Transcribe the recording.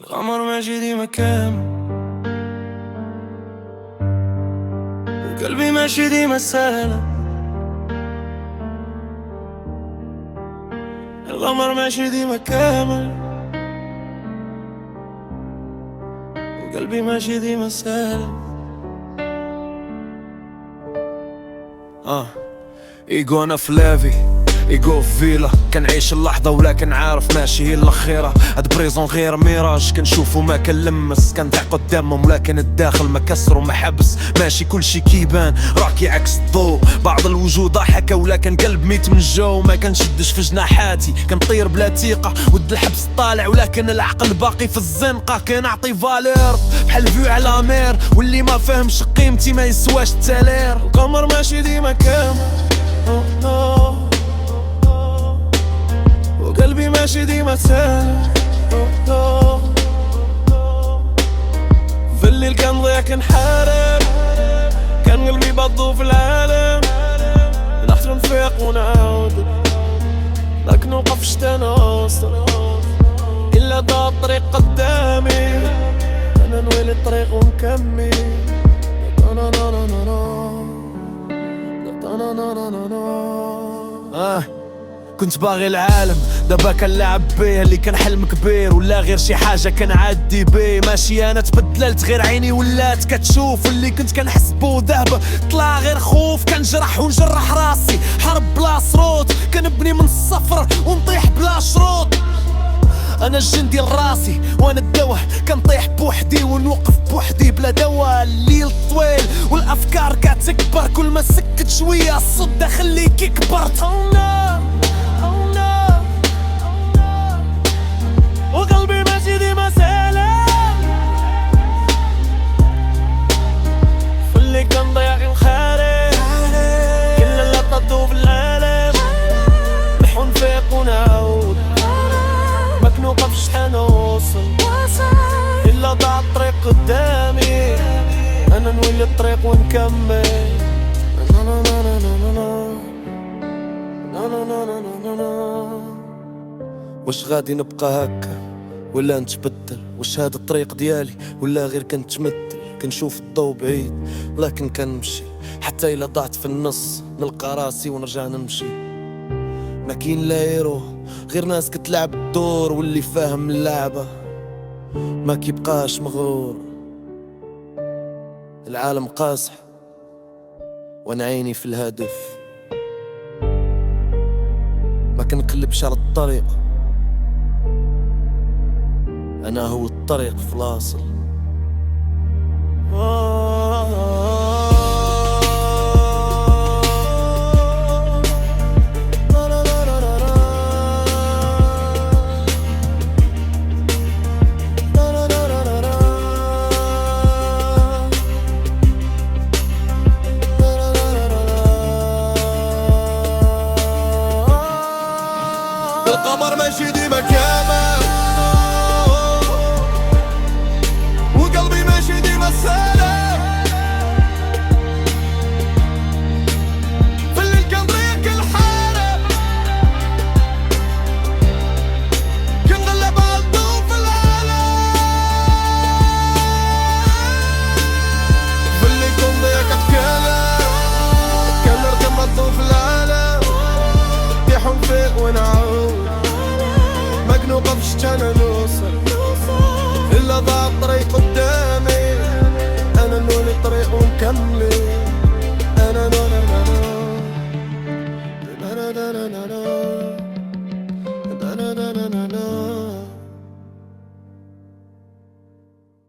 القمر ماشي ديما كامل، وقلبي ماشي ديما سالم. القمر ماشي ديما كامل، وقلبي ماشي ديما سالم. ايجو انا في لافي، ايجو في فيلا، كنعيش اللحظة ولكن عارف ماشي هي الأخيرة. هاد بريزون غير ميراج، كنشوفو ما كنلمس، كنضيع قدامهم ولكن الداخل ما كسر وما حبس. ماشي كلشي كيبان راكي عكس الضوء، بعض الوجوه ضحكة ولكن قلب ميت من الجو. ما كنشدش في جناحاتي، كنطير بلا ثقة، ود الحبس طالع ولكن العقل باقي في الزنقة. كنعطي فالير بحال فيو على مير، واللي ما فهمش قيمتي ما يسواش التالير. القمر ماشي ديما كامل، وقلبي ماشي ديما سالم. في الليل كنضيع كنحارب، كان قلبي بضو في العالم. نحتر نفيق ونعاود، لكن وقفش تناصر إلا ضاع الطريق قدامي. أنا نويل الطريق ونكمل. كنت باغي العالم، دابا كنلعب بيه. اللي كان حلم كبير ولا غير شي حاجة كنعدي بيه. ماشي انا تبدلت، غير عيني ولات كتشوف. واللي كنت كنحسبو ذهب طلع غير خوف. كنجرح ونجرح راسي، حرب بلا صروت، كنبني من الصفر ونطيح بلا شروط. انا الجن ديال راسي وانا الدوه، كنطيح بوحدي ونوقف بوحدي بلا دوا. الليل طويل والافكار كتكبر، كل ما سكت شويه الصوت داخليك يكبر. وقلبي ماشي ديما سالم، في اللي كنضيع كنخارج. كل اللي طدو في العالم نحو نفيق ونعاود، ما كنوقفش حنوصل إلا ضاع الطريق قدامي. أنا نولي الطريق ونكمل. واش غادي نبقى هكا ولا نتبدل؟ واش هاد الطريق ديالي ولا غير كنتمثل؟ كنشوف الضو بعيد ولكن كنمشي، حتى إلا ضعت في النص نلقى راسي ونرجع نمشي. ما كاين لا هيرو، غير ناس كتلعب الدور، واللي فاهم اللعبة ما كيبقاش مغرور. العالم قاصح وانا عيني في الهدف، ما كنقلبش على الطريق، انا هو الطريق في الاصل.